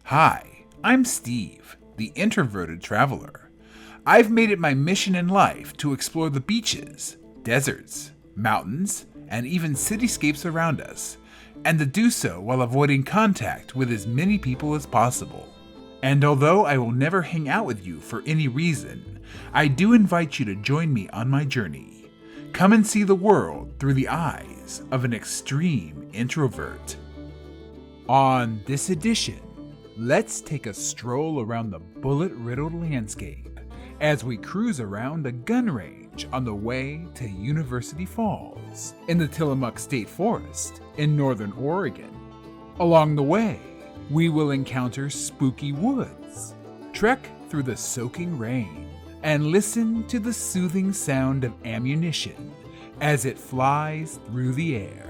Hi, I'm Steve, the introverted traveler. I've made it my mission in life to explore the beaches, deserts, mountains, and even cityscapes around us, and to do so while avoiding contact with as many people as possible. And although I will never hang out with you for any reason, I do invite you to join me on my journey. Come and see the world through the eyes of an extreme introvert. On this edition, let's take a stroll around the bullet-riddled landscape as we cruise around a gun range on the way to University Falls in the Tillamook State Forest in northern Oregon. Along the way, we will encounter spooky woods, trek through the soaking rain, and listen to the soothing sound of ammunition as it flies through the air.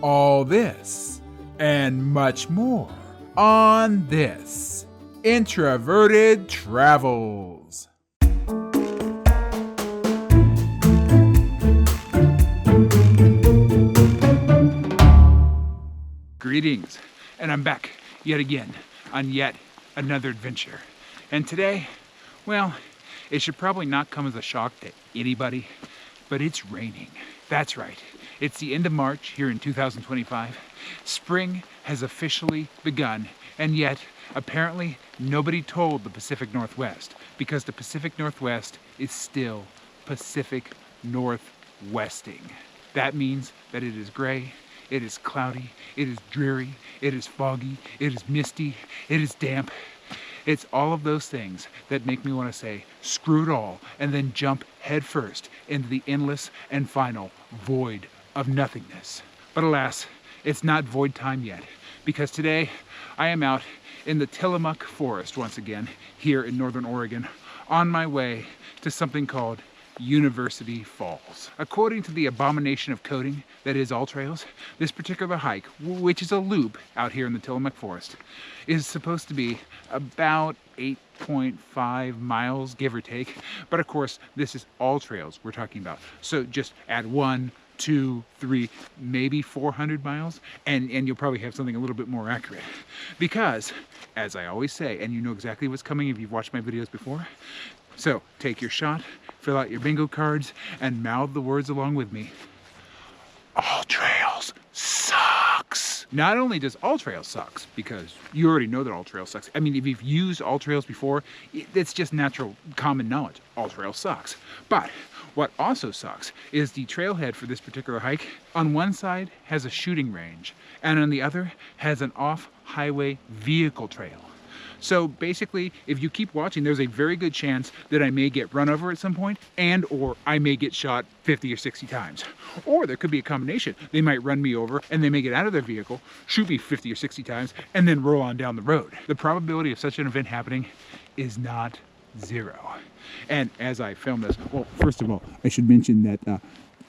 All this and much more on this Introverted Travels. Greetings, and I'm back yet again on yet another adventure. And today, well, it should probably not come as a shock to anybody, but it's raining. That's right. It's the end of March here in 2025. Spring has officially begun, and yet apparently nobody told the Pacific Northwest, because the Pacific Northwest is still Pacific Northwesting. That means that it is gray, it is cloudy, it is dreary, it is foggy, it is misty, it is damp. It's all of those things that make me want to say, screw it all, and then jump headfirst into the endless and final void of nothingness. But alas, it's not void time yet, because today I am out in the Tillamook Forest once again, here in northern Oregon, on my way to something called University Falls. According to the abomination of coding that is All Trails, this particular hike, which is a loop out here in the Tillamook Forest, is supposed to be about 8.5 miles, give or take. But of course, this is All Trails we're talking about. So just add 1, 2, 3, maybe 400 miles, and you'll probably have something a little bit more accurate. Because, as I always say, and you know exactly what's coming if you've watched my videos before, so take your shot, fill out your bingo cards, and mouth the words along with me. All Trails sucks. Not only does All Trails sucks, because you already know that All Trails sucks. I mean, if you've used All Trails before, it's just natural common knowledge. All Trails sucks. But what also sucks is the trailhead for this particular hike. On one side has a shooting range, and on the other has an off-highway vehicle trail. So basically, if you keep watching, there's a very good chance that I may get run over at some point, and or I may get shot 50 or 60 times. Or there could be a combination. They might run me over and they may get out of their vehicle, shoot me 50 or 60 times, and then roll on down the road. The probability of such an event happening is not zero. And as I film this, well, first of all, I should mention that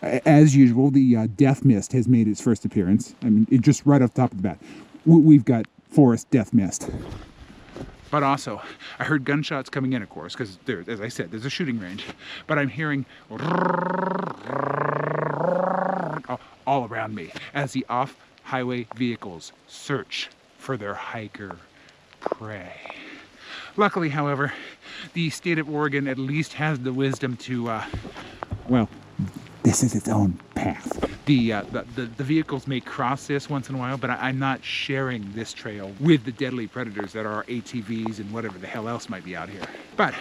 as usual, the death mist has made its first appearance. I mean, just right off the top of the bat, we've got forest death mist. But also, I heard gunshots coming in, of course, because there, as I said, there's a shooting range. But I'm hearing all around me as the off-highway vehicles search for their hiker prey. Luckily, however, the state of Oregon at least has the wisdom to, well, this is its own path. The vehicles may cross this once in a while, but I'm not sharing this trail with the deadly predators that are ATVs and whatever the hell else might be out here. But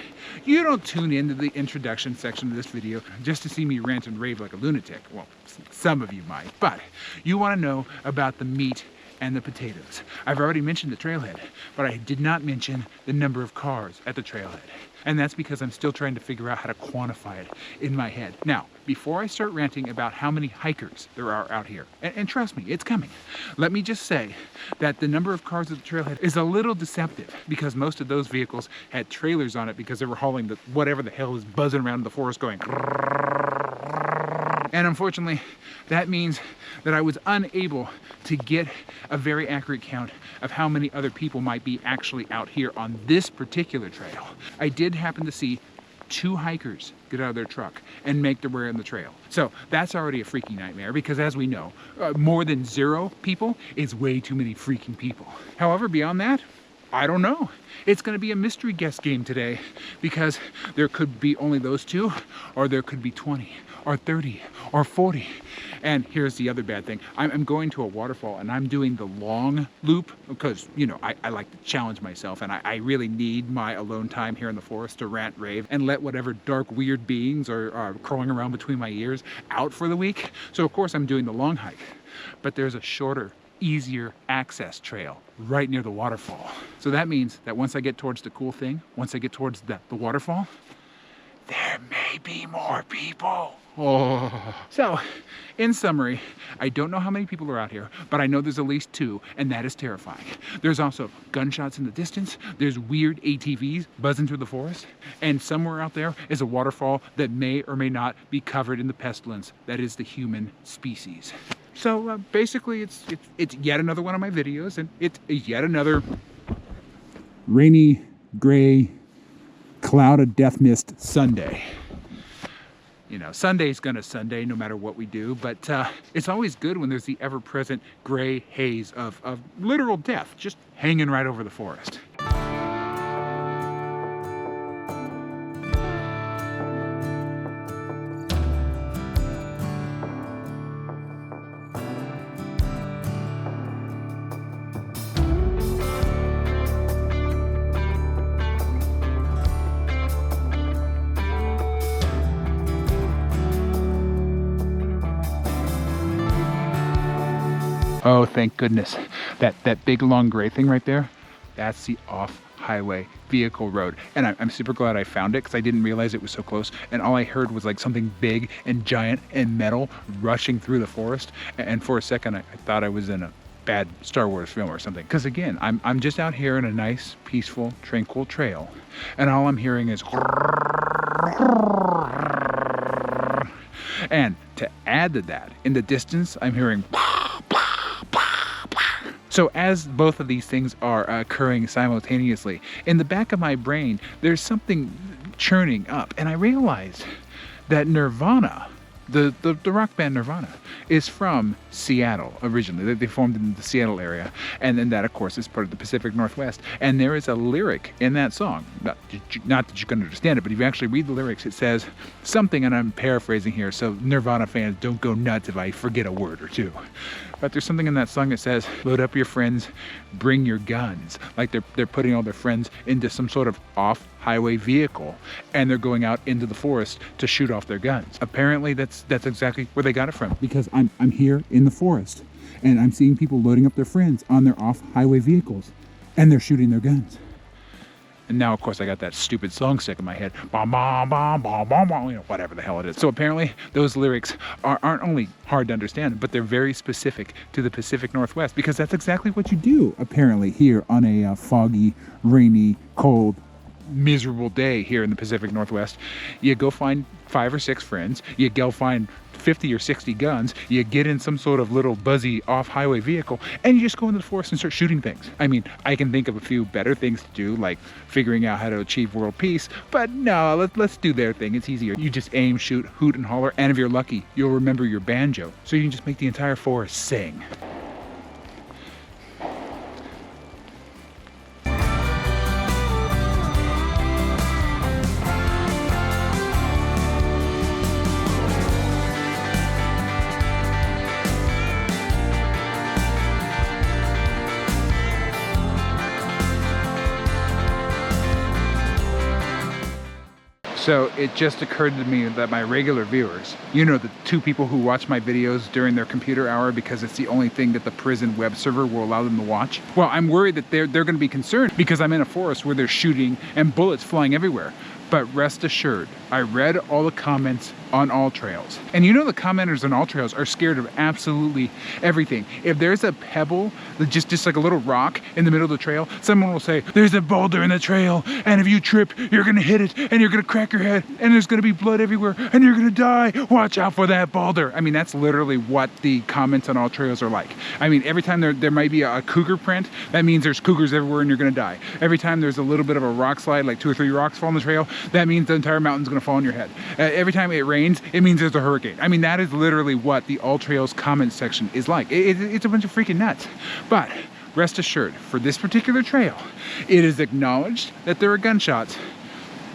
you don't tune into the introduction section of this video just to see me rant and rave like a lunatic. Well, some of you might, but you want to know about the meat and the potatoes. I've already mentioned the trailhead, but I did not mention the number of cars at the trailhead. And that's because I'm still trying to figure out how to quantify it in my head. Now, before I start ranting about how many hikers there are out here, and trust me, it's coming, let me just say that the number of cars at the trailhead is a little deceptive, because most of those vehicles had trailers on it because they were hauling the whatever the hell is buzzing around in the forest going. And unfortunately, that means that I was unable to get a very accurate count of how many other people might be actually out here on this particular trail. I did happen to see 2 hikers get out of their truck and make their way on the trail. So that's already a freaking nightmare because, as we know, more than 0 people is way too many freaking people. However, beyond that, I don't know. It's going to be a mystery guess game today because there could be only those 2, or there could be 20 or 30 or 40. And here's the other bad thing. I'm going to a waterfall and I'm doing the long loop because, you know, I like to challenge myself, and I really need my alone time here in the forest to rant, rave, and let whatever dark, weird beings are crawling around between my ears out for the week. So of course I'm doing the long hike, but there's a shorter, easier access trail right near the waterfall. So that means that once I get towards the cool thing, once I get towards the waterfall, there may be more people. Oh. So, in summary, I don't know how many people are out here, but I know there's at least 2, and that is terrifying. There's also gunshots in the distance, there's weird ATVs buzzing through the forest, and somewhere out there is a waterfall that may or may not be covered in the pestilence that is the human species. So basically it's yet another one of my videos, and it's yet another rainy, gray, cloud of death mist Sunday. You know, Sunday's gonna Sunday no matter what we do, but it's always good when there's the ever-present gray haze of literal death just hanging right over the forest. Oh, thank goodness. That big long gray thing right there, that's the off-highway vehicle road. And I'm super glad I found it because I didn't realize it was so close. And all I heard was like something big and giant and metal rushing through the forest. And for a second, I thought I was in a bad Star Wars film or something. Because again, I'm just out here in a nice, peaceful, tranquil trail. And all I'm hearing is... And to add to that, in the distance, I'm hearing... So as both of these things are occurring simultaneously, in the back of my brain, there's something churning up. And I realized that Nirvana, the rock band Nirvana, is from Seattle originally. They formed in the Seattle area. And then that, of course, is part of the Pacific Northwest. And there is a lyric in that song, not that you can understand it, but if you actually read the lyrics, it says something, and I'm paraphrasing here, so Nirvana fans don't go nuts if I forget a word or two. But there's something in that song that says, load up your friends, bring your guns. Like they're putting all their friends into some sort of off-highway vehicle, and they're going out into the forest to shoot off their guns. Apparently that's exactly where they got it from. Because I'm here in the forest, and I'm seeing people loading up their friends on their off-highway vehicles, and they're shooting their guns. And now, of course, I got that stupid song stuck in my head. Bom, bom, bom, bom, bom, bom, you know, whatever the hell it is. So apparently, those lyrics aren't only hard to understand, but they're very specific to the Pacific Northwest, because that's exactly what you do, apparently, here on a foggy, rainy, cold, miserable day here in the Pacific Northwest. You go find 5 or 6 friends, you go find 50 or 60 guns, you get in some sort of little buzzy off-highway vehicle, and you just go into the forest and start shooting things. I mean, I can think of a few better things to do, like figuring out how to achieve world peace, but no, let's do their thing. It's easier. You just aim, shoot, hoot, and holler, and if you're lucky, you'll remember your banjo, so you can just make the entire forest sing. So it just occurred to me that my regular viewers, you know, the 2 people who watch my videos during their computer hour because it's the only thing that the prison web server will allow them to watch. Well, I'm worried that they're going to be concerned because I'm in a forest where they're shooting and bullets flying everywhere. But rest assured, I read all the comments on all trails. And you know the commenters on all trails are scared of absolutely everything. If there's a pebble, just like a little rock in the middle of the trail, someone will say, there's a boulder in the trail, and if you trip, you're gonna hit it, and you're gonna crack your head, and there's gonna be blood everywhere, and you're gonna die. Watch out for that boulder. I mean, that's literally what the comments on all trails are like. I mean, every time there might be a cougar print, that means there's cougars everywhere and you're gonna die. Every time there's a little bit of a rock slide, like 2 or 3 rocks fall on the trail, that means the entire mountain's gonna fall on your head. Every time it rains, it means there's a hurricane. I mean, that is literally what the all trails comment section is like. It's a bunch of freaking nuts. But rest assured, for this particular trail, it is acknowledged that there are gunshots,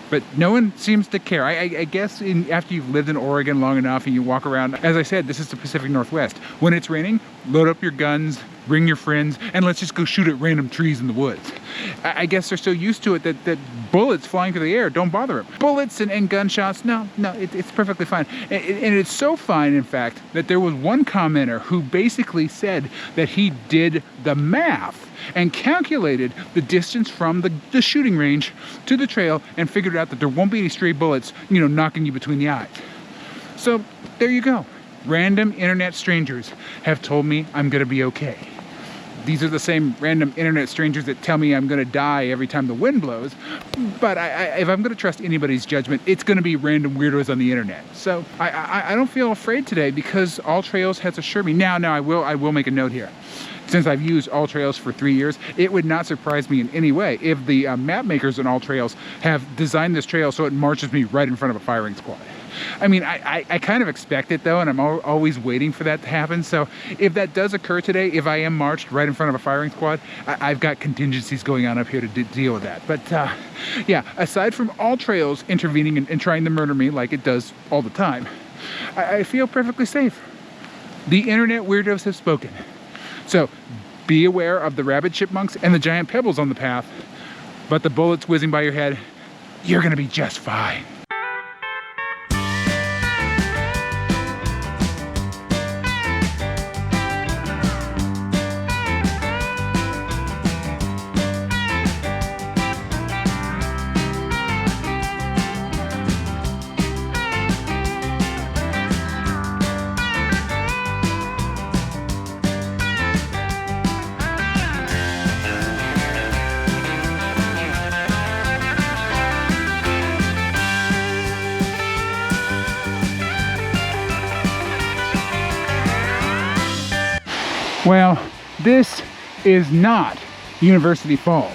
but no one seems to care. I guess after you've lived in Oregon long enough and you walk around, as I said, this is the Pacific Northwest. When it's raining, load up your guns, bring your friends, and let's just go shoot at random trees in the woods. I guess they're so used to it that bullets flying through the air don't bother them. Bullets and gunshots, no, it's perfectly fine. And it's so fine, in fact, that there was one commenter who basically said that he did the math and calculated the distance from the shooting range to the trail and figured out that there won't be any stray bullets, you know, knocking you between the eyes. So there you go. Random internet strangers have told me I'm gonna be okay. These are the same random internet strangers that tell me I'm gonna die every time the wind blows. But if I'm gonna trust anybody's judgment, it's gonna be random weirdos on the internet. So I don't feel afraid today because All Trails has assured me. Now I will make a note here. Since I've used All Trails for 3 years, it would not surprise me in any way if the map makers on All Trails have designed this trail so it marches me right in front of a firing squad. I mean, I kind of expect it though, and I'm always waiting for that to happen. So if that does occur today, if I am marched right in front of a firing squad, I've got contingencies going on up here to deal with that. But yeah, aside from All Trails intervening and trying to murder me like it does all the time, I feel perfectly safe. The internet weirdos have spoken. So be aware of the rabbit chipmunks and the giant pebbles on the path, but the bullets whizzing by your head, you're gonna be just fine. Well, this is not University Falls,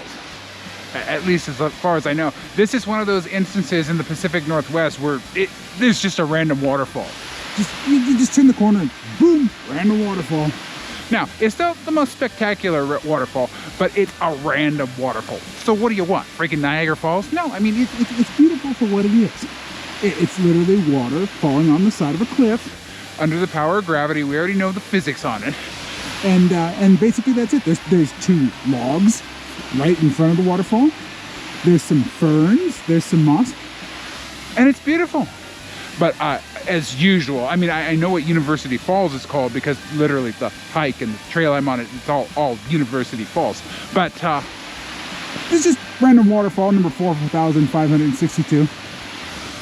at least as far as I know. This is one of those instances in the Pacific Northwest where there's just a random waterfall. You just turn the corner and boom, random waterfall. Now, it's not the most spectacular waterfall, but it's a random waterfall. So what do you want? Freaking Niagara Falls? No, I mean, it's beautiful for what it is. It's literally water falling on the side of a cliff under the power of gravity. We already know the physics on it. And basically that's it. There's 2 logs right in front of the waterfall. There's some ferns, there's some moss, and it's beautiful. But as usual, I mean, I know what University Falls is called because literally the hike and the trail I'm on, it's all University Falls. But this is random waterfall number 4,562.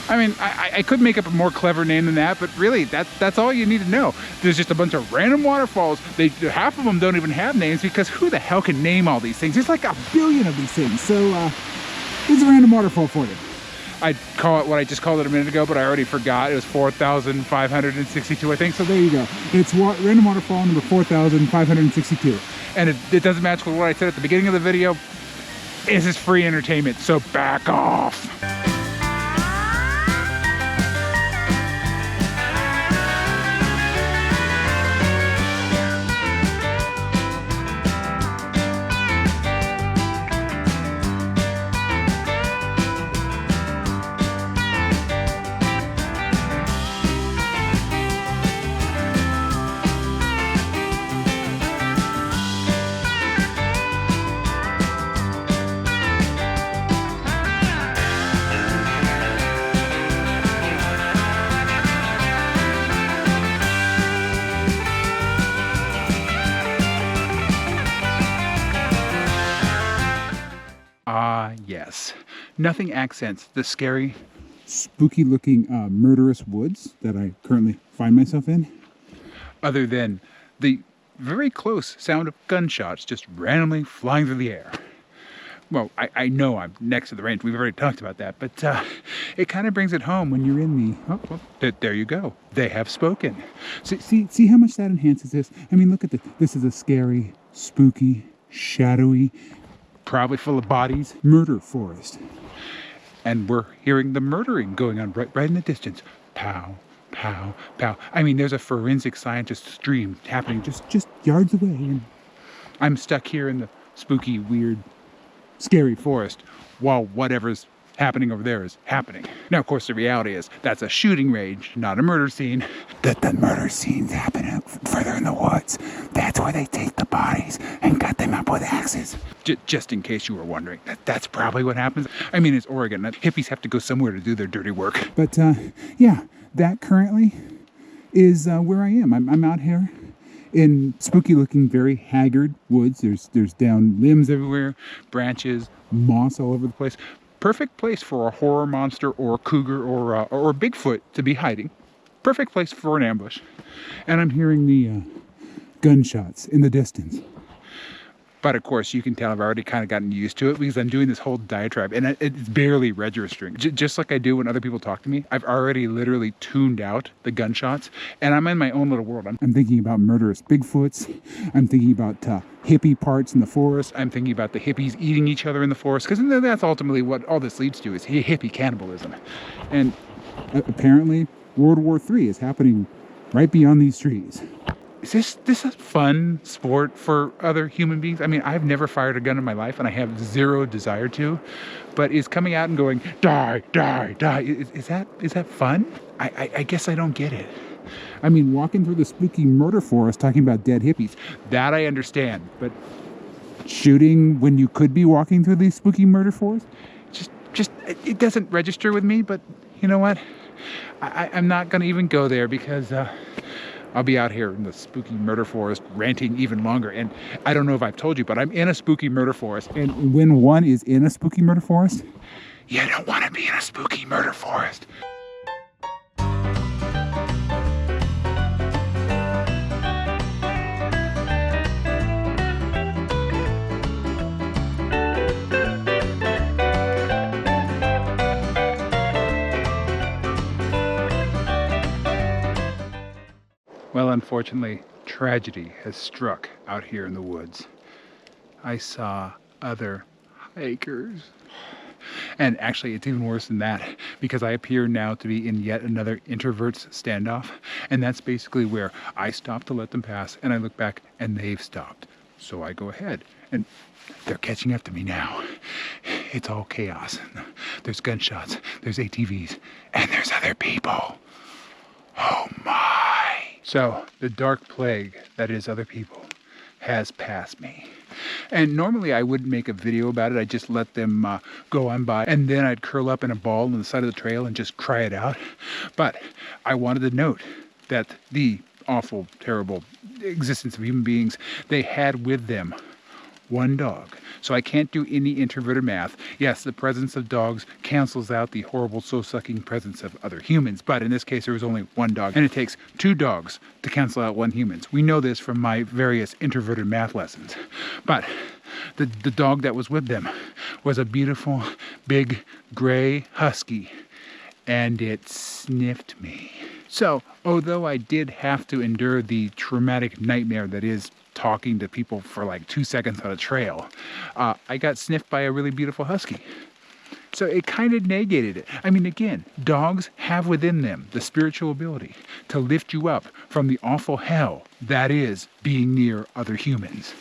I mean, I could make up a more clever name than that, but really, that's all you need to know. There's just a bunch of random waterfalls. Half of them don't even have names because who the hell can name all these things? There's like a billion of these things. So, it's a random waterfall for you. I'd call it what I just called it a minute ago, but I already forgot. It was 4,562, I think. So there you go. It's random waterfall number 4,562. And it doesn't match with what I said at the beginning of the video. This is free entertainment, so back off. Yes, nothing accents the scary spooky looking murderous woods that I currently find myself in. Other than the very close sound of gunshots just randomly flying through the air. Well, I know I'm next to the range. We've already talked about that. But it kind of brings it home when you're in the... Oh, well, there you go. They have spoken. See how much that enhances this? I mean, look at this. This is a scary, spooky, shadowy, probably full of bodies, murder forest. And we're hearing the murdering going on right in the distance. Pow, pow, pow. I mean, there's a forensic scientist stream happening just yards away. And I'm stuck here in the spooky, weird, scary forest while whatever's happening over there is happening. Now, of course, the reality is that's a shooting range, not a murder scene. The murder scenes happen further in the woods. That's where they take the bodies and cut them up with axes. Just in case you were wondering, that's probably what happens. I mean, it's Oregon. Hippies have to go somewhere to do their dirty work. But yeah, that currently is where I am. I'm out here in spooky looking, very haggard woods. There's down limbs everywhere, branches, moss all over the place. Perfect place for a horror monster or a cougar or Bigfoot to be hiding. Perfect place for an ambush. And I'm hearing the gunshots in the distance. But of course, you can tell I've already kind of gotten used to it because I'm doing this whole diatribe and it's barely registering. Just like I do when other people talk to me, I've already literally tuned out the gunshots and I'm in my own little world. I'm thinking about murderous Bigfoots. I'm thinking about hippie parts in the forest. I'm thinking about the hippies eating each other in the forest because that's ultimately what all this leads to is hippie cannibalism. And apparently World War III is happening right beyond these trees. Is this a fun sport for other human beings? I mean, I've never fired a gun in my life and I have zero desire to, but is coming out and going, die, die, die, is that fun? I guess I don't get it. I mean, walking through the spooky murder forest talking about dead hippies, that I understand, but shooting when you could be walking through the spooky murder forest? Just it doesn't register with me, but you know what? I'm not going to even go there because I'll be out here in the spooky murder forest ranting even longer. And I don't know if I've told you, but I'm in a spooky murder forest. And when one is in a spooky murder forest, you don't want to be in a spooky murder forest. Well, unfortunately, tragedy has struck out here in the woods. I saw other hikers. And actually, it's even worse than that because I appear now to be in yet another introvert's standoff. And that's basically where I stop to let them pass and I look back and they've stopped. So I go ahead and they're catching up to me now. It's all chaos. There's gunshots, there's ATVs, and there's other people. Oh my. So the dark plague that is other people has passed me. And normally I wouldn't make a video about it. I'd just let them go on by and then I'd curl up in a ball on the side of the trail and just cry it out. But I wanted to note that the awful, terrible existence of human beings, they had with them one dog. So I can't do any introverted math. Yes, the presence of dogs cancels out the horrible soul-sucking presence of other humans, but in this case there was only one dog, and it takes two dogs to cancel out one human. We know this from my various introverted math lessons. But the dog that was with them was a beautiful, big, gray husky, and it sniffed me. So, although I did have to endure the traumatic nightmare that is talking to people for like 2 seconds on a trail, I got sniffed by a really beautiful husky. So it kind of negated it. I mean, again, dogs have within them the spiritual ability to lift you up from the awful hell that is being near other humans.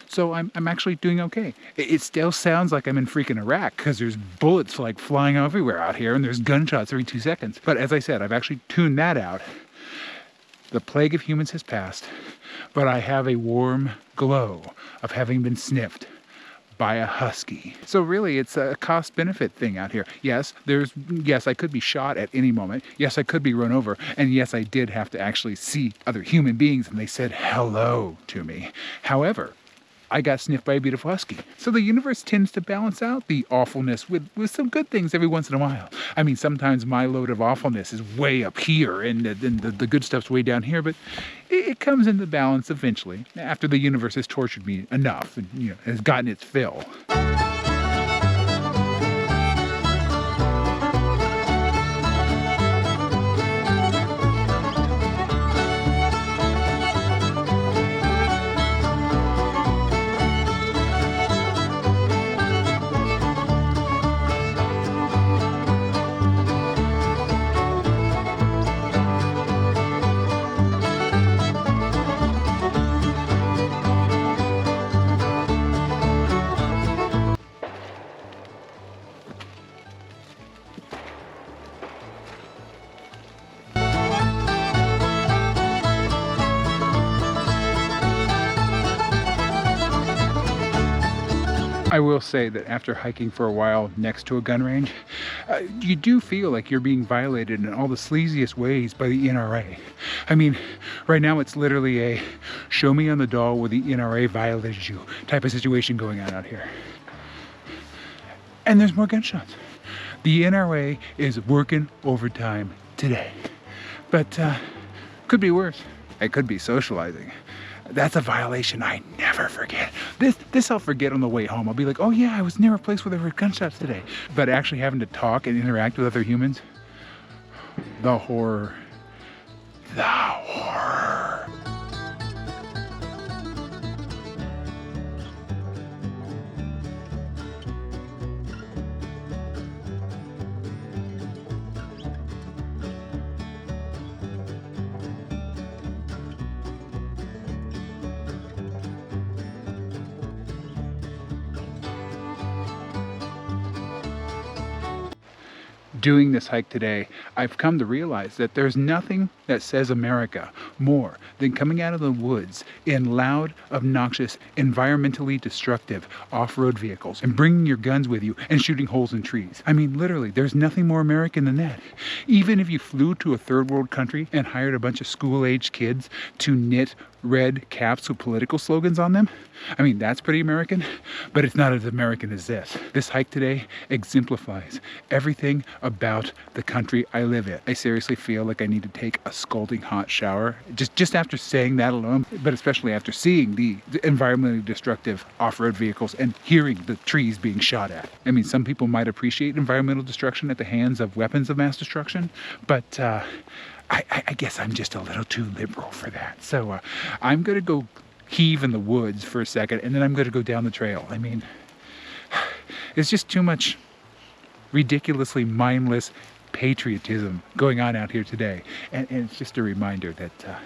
So I'm actually doing okay. It still sounds like I'm in freaking Iraq because there's bullets like flying everywhere out here and there's gunshots every 2 seconds. But as I said, I've actually tuned that out. The plague of humans has passed, but I have a warm glow of having been sniffed by a husky. So really it's a cost-benefit thing out here. Yes, I could be shot at any moment. Yes, I could be run over. And yes, I did have to actually see other human beings and they said hello to me. However, I got sniffed by a beautiful husky. So the universe tends to balance out the awfulness with some good things every once in a while. I mean, sometimes my load of awfulness is way up here and the good stuff's way down here, but it comes into balance eventually after the universe has tortured me enough and, you know, has gotten its fill. I will say that after hiking for a while next to a gun range, you do feel like you're being violated in all the sleaziest ways by the NRA. I mean, right now it's literally a show me on the doll where the NRA violated you type of situation going on out here. And there's more gunshots. The NRA is working overtime today. But could be worse. It could be socializing. That's a violation I never forget. This I'll forget on the way home. I'll be like, oh yeah, I was near a place where there were gunshots today. But actually having to talk and interact with other humans, the horror. The horror. Doing this hike today, I've come to realize that there's nothing that says America more than coming out of the woods in loud, obnoxious, environmentally destructive off-road vehicles and bringing your guns with you and shooting holes in trees. I mean, literally, there's nothing more American than that. Even if you flew to a third world country and hired a bunch of school-aged kids to knit red caps with political slogans on them, I mean, that's pretty American, but it's not as American as this. This hike today exemplifies everything about the country I live in. I seriously feel like I need to take a scalding hot shower just after saying that alone, but especially after seeing the environmentally destructive off-road vehicles and hearing the trees being shot at. I mean, some people might appreciate environmental destruction at the hands of weapons of mass destruction, but I guess I'm just a little too liberal for that. So I'm gonna go heave in the woods for a second, and then I'm gonna go down the trail. I mean, it's just too much ridiculously mindless patriotism going on out here today. And it's just a reminder that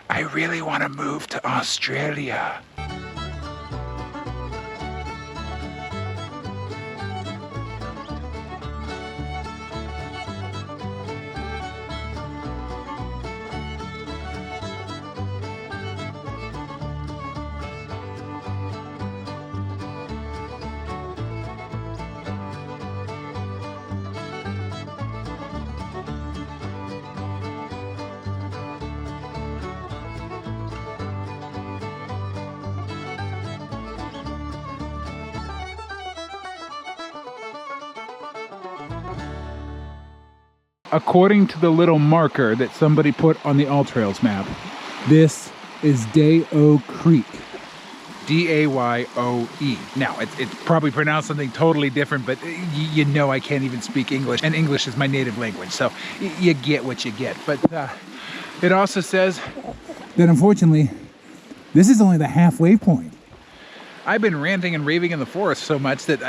I really wanna move to Australia. According to the little marker that somebody put on the AllTrails map, this is Day-O Creek. D-A-Y-O-E. Now, it's probably pronounced something totally different, but you know I can't even speak English, and English is my native language, so you get what you get. But it also says that unfortunately, this is only the halfway point. I've been ranting and raving in the forest so much that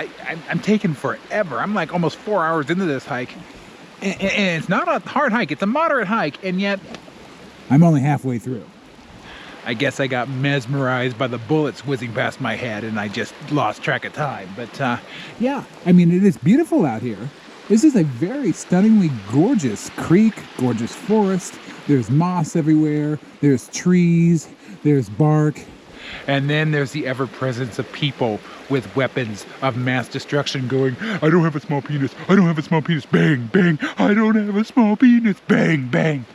I'm taking forever. I'm like almost 4 hours into this hike. And it's not a hard hike, it's a moderate hike, and yet I'm only halfway through. I guess I got mesmerized by the bullets whizzing past my head and I just lost track of time. But yeah, I mean, it is beautiful out here. This is a very stunningly gorgeous creek, gorgeous forest. There's moss everywhere, there's trees, there's bark. And then there's the ever-presence of people with weapons of mass destruction going, I don't have a small penis, I don't have a small penis, bang, bang, I don't have a small penis, bang, bang.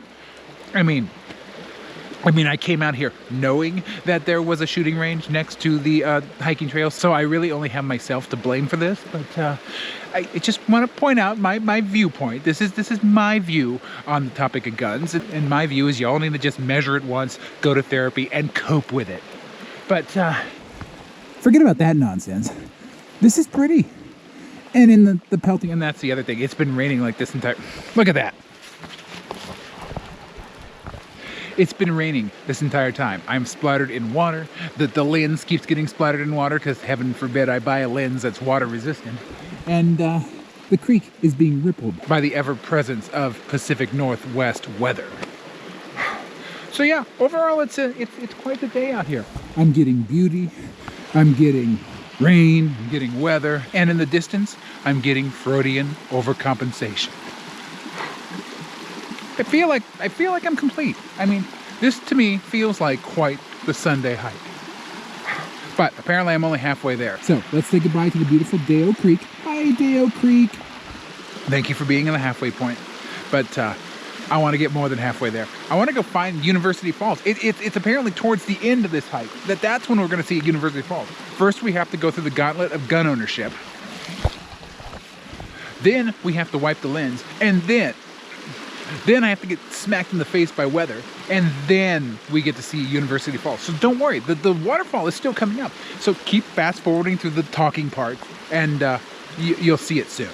I mean, I mean, I came out here knowing that there was a shooting range next to the hiking trail, so I really only have myself to blame for this. But I just want to point out my viewpoint. This is my view on the topic of guns, and my view is y'all need to just measure it once, go to therapy, and cope with it. But forget about that nonsense. This is pretty. And in the pelting, and that's the other thing. It's been raining like this entire. Look at that. It's been raining this entire time. I'm splattered in water. The lens keeps getting splattered in water because heaven forbid I buy a lens that's water resistant. And the creek is being rippled by the ever presence of Pacific Northwest weather. So yeah, overall it's quite the day out here. I'm getting beauty. I'm getting rain. I'm getting weather. And in the distance, I'm getting Freudian overcompensation. I feel like I'm complete. I mean, this to me feels like quite the Sunday hike. But apparently I'm only halfway there. So let's say goodbye to the beautiful Dale Creek. Hi, Dale Creek. Thank you for being in the halfway point. But I want to get more than halfway there. I want to go find University Falls. It's apparently towards the end of this hike that's when we're going to see University Falls. First, we have to go through the gauntlet of gun ownership. Then we have to wipe the lens, and then I have to get smacked in the face by weather, and then we get to see University Falls. So don't worry, the waterfall is still coming up. So keep fast forwarding through the talking part, and you'll see it soon.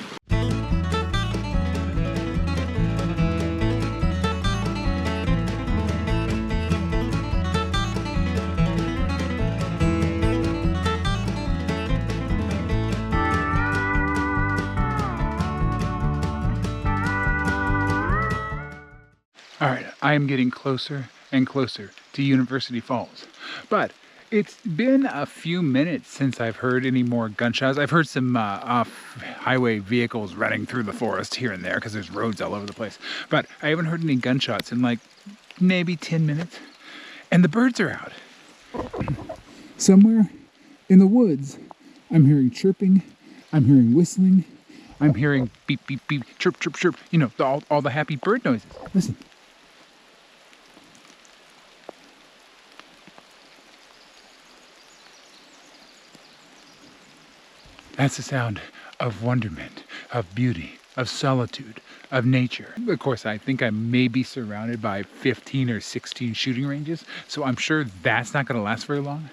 All right, I am getting closer and closer to University Falls, but it's been a few minutes since I've heard any more gunshots. I've heard some off-highway vehicles running through the forest here and there because there's roads all over the place, but I haven't heard any gunshots in like maybe 10 minutes, and the birds are out. Somewhere in the woods, I'm hearing chirping, I'm hearing whistling, I'm hearing beep, beep, beep, chirp, chirp, chirp, you know, all the happy bird noises. Listen. That's the sound of wonderment, of beauty, of solitude, of nature. Of course, I think I may be surrounded by 15 or 16 shooting ranges, so I'm sure that's not going to last very long.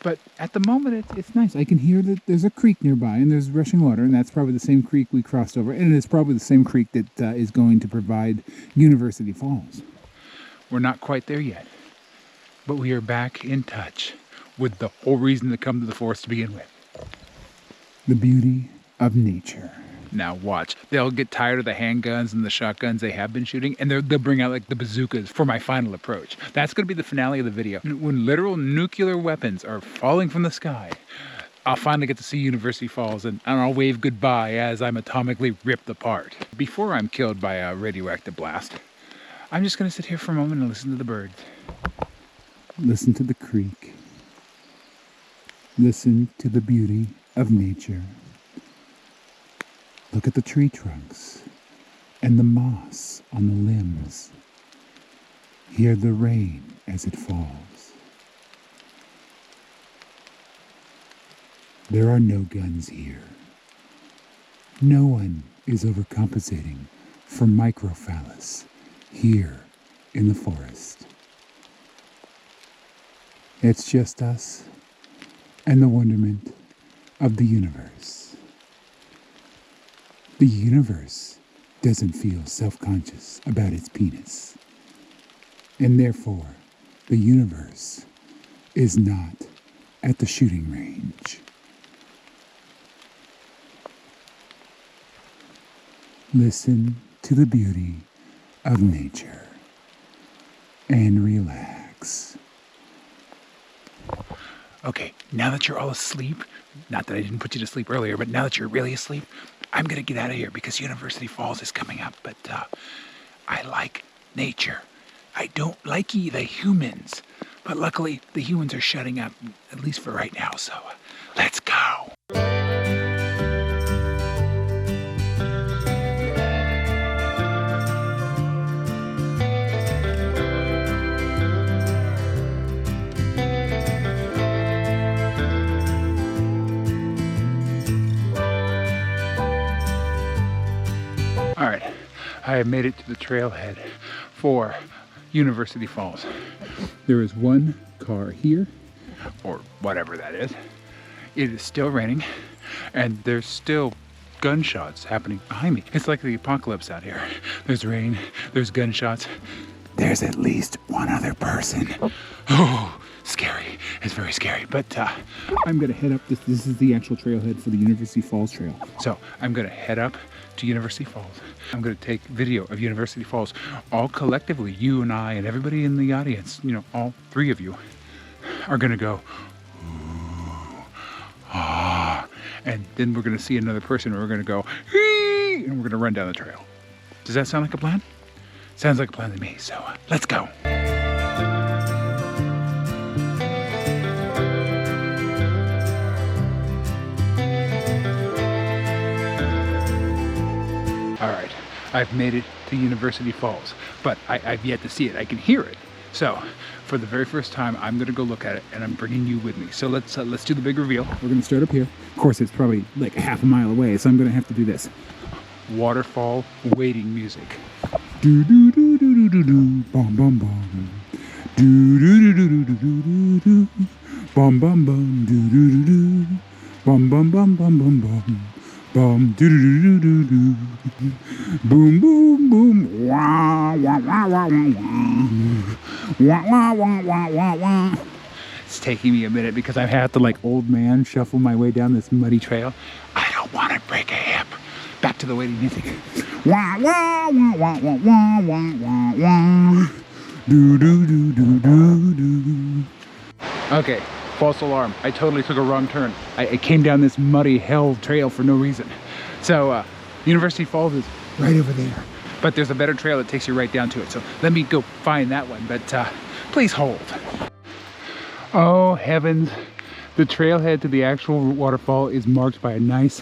But at the moment, it's nice. I can hear that there's a creek nearby, and there's rushing water, and that's probably the same creek we crossed over, and it's probably the same creek that is going to provide University Falls. We're not quite there yet, but we are back in touch with the whole reason to come to the forest to begin with. The beauty of nature. Now watch. They'll get tired of the handguns and the shotguns they have been shooting, and they'll bring out like the bazookas for my final approach. That's going to be the finale of the video. When literal nuclear weapons are falling from the sky, I'll finally get to see University Falls, and I'll wave goodbye as I'm atomically ripped apart. Before I'm killed by a radioactive blast, I'm just going to sit here for a moment and listen to the birds. Listen to the creek. Listen to the beauty of nature. Look at the tree trunks and the moss on the limbs. Hear the rain as it falls. There are no guns here. No one is overcompensating for microphallus here in the forest. It's just us and the wonderment of the universe. The universe doesn't feel self-conscious about its penis. And therefore, the universe is not at the shooting range. Listen to the beauty of nature and relax. Okay, now that you're all asleep, not that I didn't put you to sleep earlier, but now that you're really asleep, I'm gonna get out of here because University Falls is coming up, but I like nature. I don't like the humans, but luckily the humans are shutting up, at least for right now, so let's go. I have made it to the trailhead for University Falls. There is one car here. Or whatever that is. It is still raining, and there's still gunshots happening behind me. It's like the apocalypse out here. There's rain, there's gunshots. There's at least one other person. Oh, scary. It's very scary. But I'm gonna head up this. This is the actual trailhead for the University Falls Trail. so I'm gonna head up to University Falls. I'm gonna take video of University Falls, all collectively, you and I and everybody in the audience, you know, all three of you are gonna go, ooh, ah, and then we're gonna see another person and we're gonna go, hee, and we're gonna run down the trail. Does that sound like a plan? Sounds like a plan to me, so let's go. All right, I've made it to University Falls, but I've yet to see it. I can hear it. So for the very first time, I'm gonna go look at it, and I'm bringing you with me. So let's do the big reveal. We're gonna start up here. Of course, it's probably like half a mile away, so I'm gonna have to do this. Waterfall waiting music. Do do do do do do do, bum bum bum. Do do do do do do do do, bum bum bum. Do do do do, bum bum bum bum bum bum. Bum do do do do do do. Boom boom boom. Wah wah wah wah wah wah. Wah wah wah wah wah. It's taking me a minute because I have to like old man shuffle my way down this muddy trail. I don't want to break a hip. Back to the waiting music. Wah wah wah wah wah wah wah wah wah. Do do do do do do. Okay, false alarm. I totally took a wrong turn. I came down this muddy hell trail for no reason. So University Falls is Right over there. but there's a better trail that takes you right down to it. So let me go find that one, but please hold. Oh heavens, the trailhead to the actual waterfall is marked by a nice,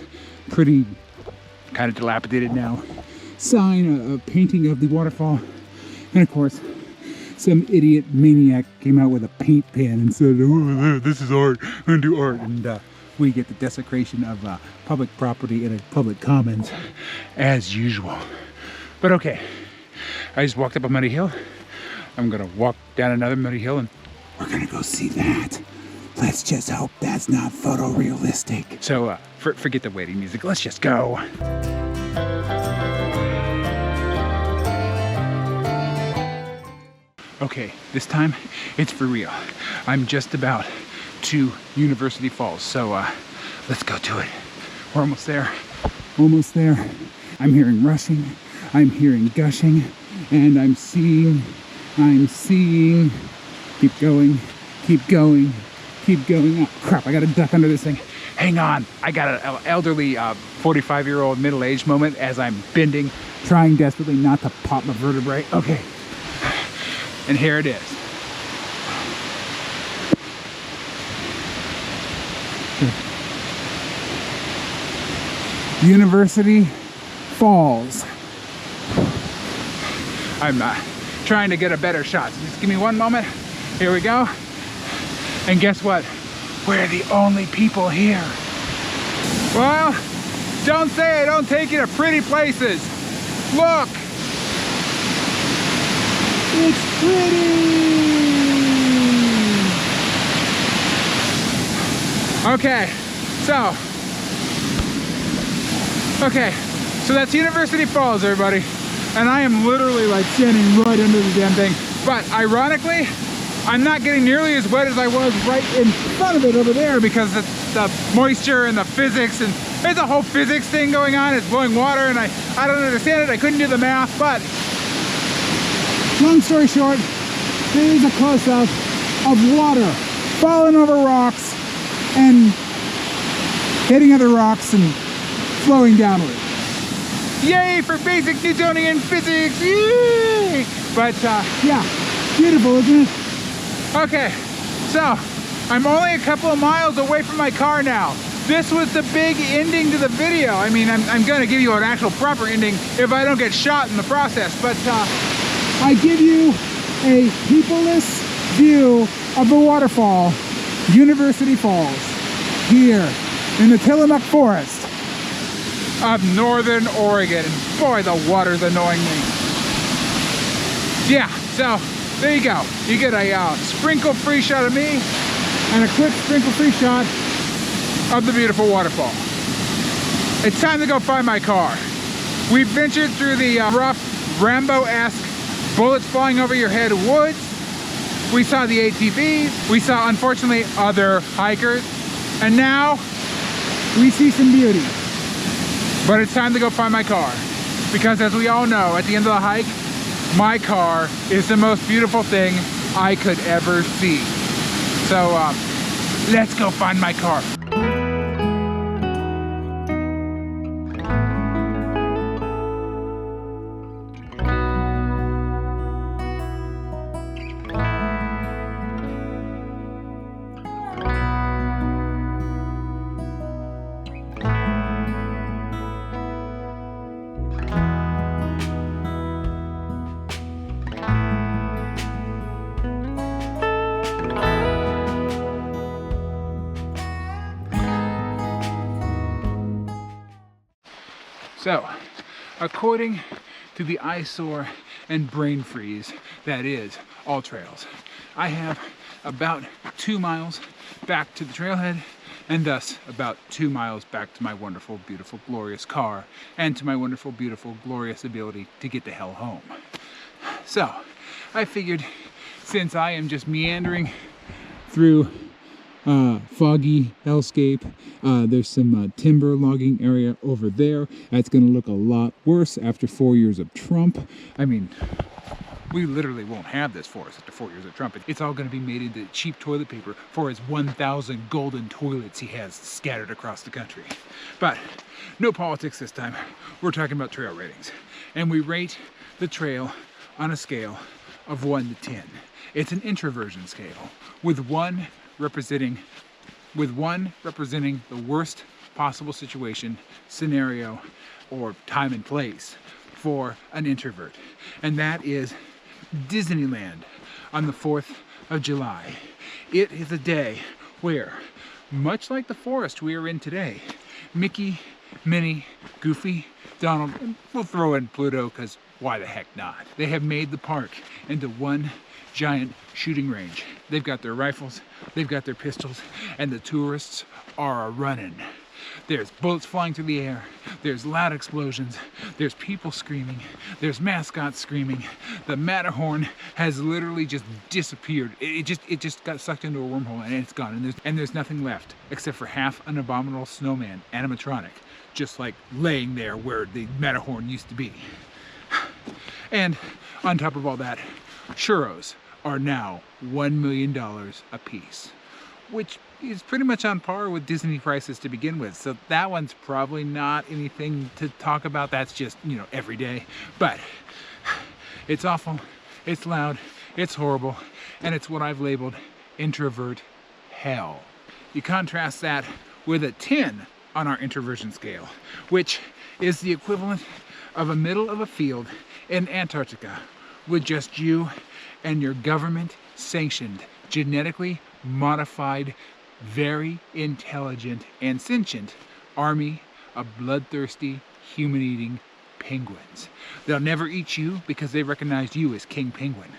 pretty, kind of dilapidated now, sign, a painting of the waterfall. And of course, some idiot maniac came out with a paint pen and said, oh, this is art, I'm gonna do art. And we get the desecration of public property in a public commons. As usual. But okay, I just walked up a muddy hill. I'm gonna walk down another muddy hill and We're gonna go see that. Let's just hope that's not photorealistic. so forget the waiting music, let's just go. Okay, this time it's for real. I'm just about to University Falls, so let's go to it. We're almost there. Almost there. I'm hearing rushing, I'm hearing gushing, and I'm seeing. Keep going, keep going, keep going. Oh crap, I gotta duck under this thing. Hang on, I got an elderly 45-year-old middle-aged moment as I'm bending, Trying desperately not to pop my vertebrae. okay. And here it is. University Falls. I'm trying to get a better shot. So just give me one moment. Here we go. And guess what? We're the only people here. Well, don't say I don't take you to pretty places. Look. It's pretty. Okay, so that's University Falls, everybody. And I am literally like standing right under the damn thing. But ironically, I'm not getting nearly as wet as I was right in front of it over there because the moisture and the physics, and there's a whole physics thing going on. It's blowing water and I don't understand it. I couldn't do the math, but Long story short, here's a close-up of water falling over rocks and hitting other rocks and flowing downward. yay for basic Newtonian physics! Yay! But Yeah, beautiful, isn't it? okay, so I'm only a couple of miles away from my car now. This was the big ending to the video. I mean, I'm gonna give you an actual proper ending if I don't get shot in the process, but I give you a peopleless view of the waterfall, University Falls, here in the Tillamook Forest. of northern Oregon. And boy, the water's annoying me. Yeah, so there you go. You get a sprinkle-free shot of me and a quick sprinkle-free shot of the beautiful waterfall. It's time to go find my car. We ventured through the rough, Rambo-esque, bullets flying over your head woods. We saw the ATVs. We saw, unfortunately, other hikers. And now we see some beauty. But it's time to go find my car. Because as we all know, at the end of the hike, my car is the most beautiful thing I could ever see. So let's go find my car. So, according to the eyesore and brain freeze that is all trails, I have about 2 miles back to the trailhead, and thus about 2 miles back to my wonderful, beautiful, glorious car, and to my wonderful, beautiful, glorious ability to get the hell home. So, I figured since I am just meandering through foggy hellscape, there's some timber logging area over there. That's going to look a lot worse after 4 years of Trump. I mean, we literally won't have this forest after 4 years of Trump. It's all going to be made into cheap toilet paper for his 1,000 golden toilets he has scattered across the country. But no politics this time. We're talking about trail ratings. And we rate the trail on a scale of 1 to 10. It's an introversion scale, with one representing the worst possible situation, scenario, or time and place for an introvert. And that is Disneyland on the 4th of July. It is a day where, much like the forest we are in today, Mickey, Minnie, Goofy, Donald, and we'll throw in Pluto because why the heck not? They have made the park into one giant shooting range. They've got their rifles, they've got their pistols, and the tourists are a-running. There's bullets flying through the air, there's loud explosions, there's people screaming, there's mascots screaming. The Matterhorn has literally just disappeared. It just got sucked into a wormhole and it's gone. And there's nothing left except for half an abominable snowman animatronic, just like laying there where the Matterhorn used to be. And on top of all that, churros are now $1 million a piece, which is pretty much on par with Disney prices to begin with. So that one's probably not anything to talk about. That's just, you know, every day. But it's awful, it's loud, it's horrible, and it's what I've labeled introvert hell. You contrast that with a 10 on our introversion scale, which is the equivalent of a middle of a field in Antarctica with just you and your government sanctioned, genetically modified, very intelligent and sentient army of bloodthirsty, human-eating penguins. They'll never eat you because they recognize you as King Penguin.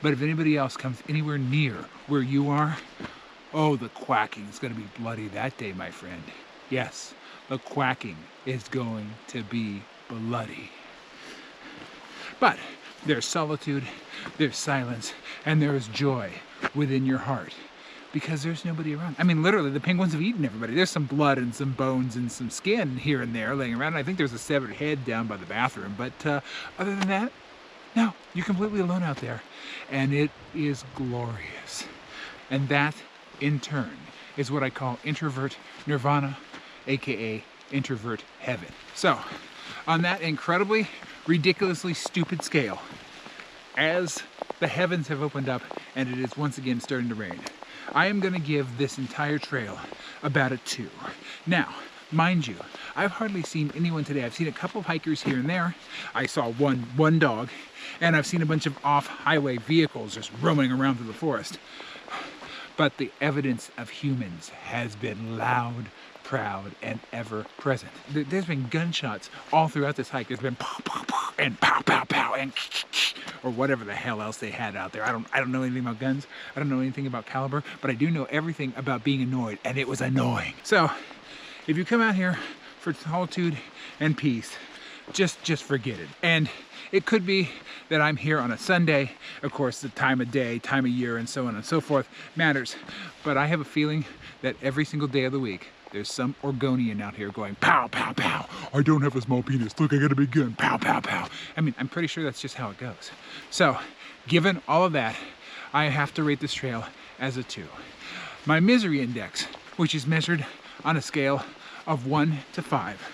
But if anybody else comes anywhere near where you are, oh, the quacking is going to be bloody that day, my friend. Yes, the quacking is going to be bloody. But there's solitude, there's silence, and there's joy within your heart because there's nobody around. I mean, literally, the penguins have eaten everybody. There's some blood and some bones and some skin here and there laying around. I think there's a severed head down by the bathroom, but other than that, no, you're completely alone out there, and it is glorious. And that, in turn, is what I call introvert nirvana, aka introvert heaven. So, on that incredibly, ridiculously stupid scale, as the heavens have opened up and it is once again starting to rain, I am going to give this entire trail about a 2. Now, mind you, I've hardly seen anyone today. I've seen a couple of hikers here and there. I saw one dog, and I've seen a bunch of off-highway vehicles just roaming around through the forest. but the evidence of humans has been loud, proud, and ever present. There's been gunshots all throughout this hike. There's been pow, pow, pow, and pow, pow, pow, and or whatever the hell else they had out there. I don't know anything about guns. I don't know anything about caliber, but I do know everything about being annoyed, and it was annoying. So if you come out here for solitude and peace, just forget it. And it could be that I'm here on a Sunday. Of course, the time of day, time of year, and so on and so forth matters. But I have a feeling that every single day of the week, there's some Oregonian out here going, pow, pow, pow. I don't have a small penis. Look, I got a big gun. Pow, pow, pow. I mean, I'm pretty sure that's just how it goes. So, given all of that, I have to rate this trail as a 2. My misery index, which is measured on a scale of 1 to 5,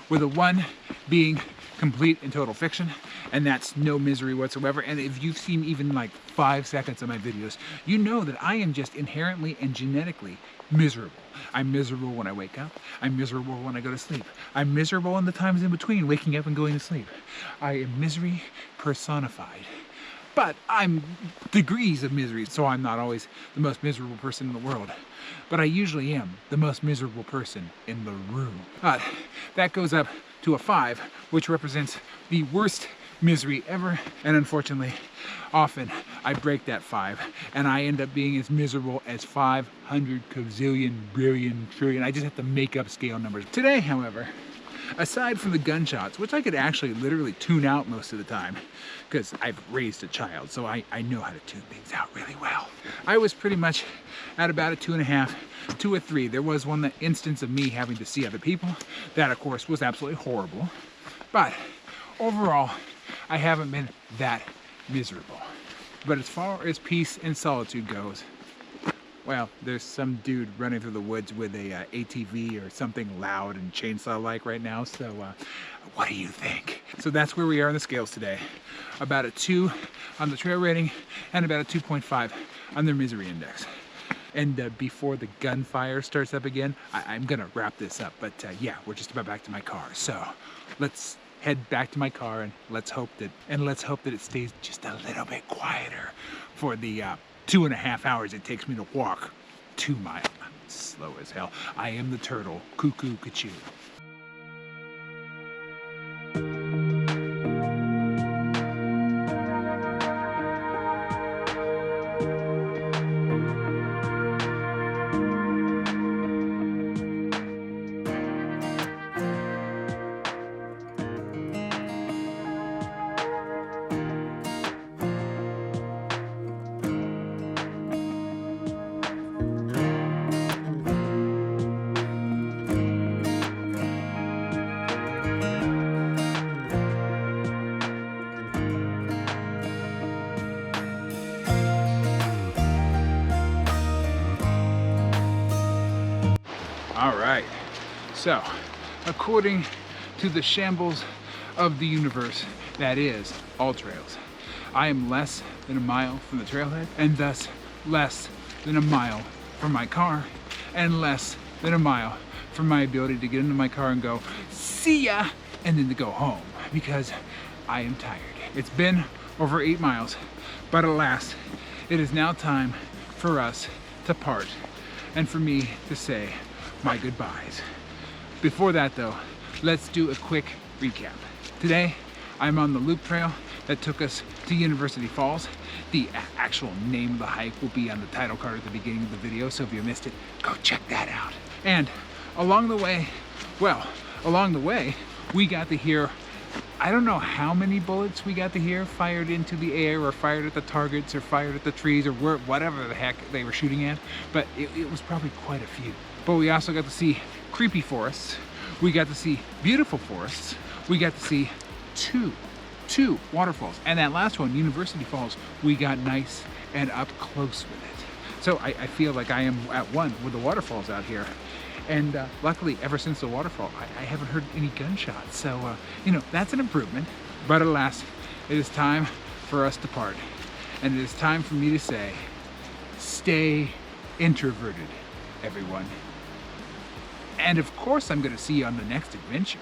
with a 1 being complete and total fiction, and that's no misery whatsoever. And if you've seen even like 5 seconds of my videos, you know that I am just inherently and genetically miserable. I'm miserable when I wake up. I'm miserable when I go to sleep. I'm miserable in the times in between waking up and going to sleep. I am misery personified. But I'm degrees of misery, so I'm not always the most miserable person in the world. But I usually am the most miserable person in the room. That goes up to a 5, which represents the worst misery ever. And unfortunately, often I break that 5, and I end up being as miserable as 500 gazillion, billion, trillion. I just have to make up scale numbers. Today, however, aside from the gunshots, which I could actually literally tune out most of the time, because I've raised a child, so I know how to tune things out really well. I was pretty much at about a 2.5 to a 3. There was one instance of me having to see other people. That, of course, was absolutely horrible. But overall, I haven't been that miserable. But as far as peace and solitude goes, well, there's some dude running through the woods with a ATV or something loud and chainsaw-like right now, so what do you think? So that's where we are on the scales today. About a 2 on the trail rating and about a 2.5 on the misery index. And before the gunfire starts up again, I'm gonna wrap this up, but yeah, we're just about back to my car. So let's head back to my car, and let's hope that it stays just a little bit quieter for the 2.5 hours it takes me to walk 2 miles. I'm slow as hell. I am the turtle. Cuckoo, cuckoo. All right, so according to the shambles of the universe that is all trails, I am less than a mile from the trailhead, and thus less than a mile from my car, and less than a mile from my ability to get into my car and go, see ya, and then to go home, because I am tired. It's been over 8 miles, but alas, it is now time for us to part, and for me to say my goodbyes. Before that though, let's do a quick recap. Today, I'm on the loop trail that took us to University Falls. The actual name of the hike will be on the title card at the beginning of the video, so if you missed it, go check that out. And along the way, we got to hear, I don't know how many bullets we got to hear fired into the air, or fired at the targets, or fired at the trees, or whatever the heck they were shooting at, but it was probably quite a few. But we also got to see creepy forests, we got to see beautiful forests, we got to see two waterfalls, and that last one, University Falls, we got nice and up close with it. So I feel like I am at one with the waterfalls out here. And luckily, ever since the waterfall, I haven't heard any gunshots. So, you know, that's an improvement. But alas, it is time for us to part. And it is time for me to say, stay introverted, everyone. And of course, I'm going to see you on the next adventure.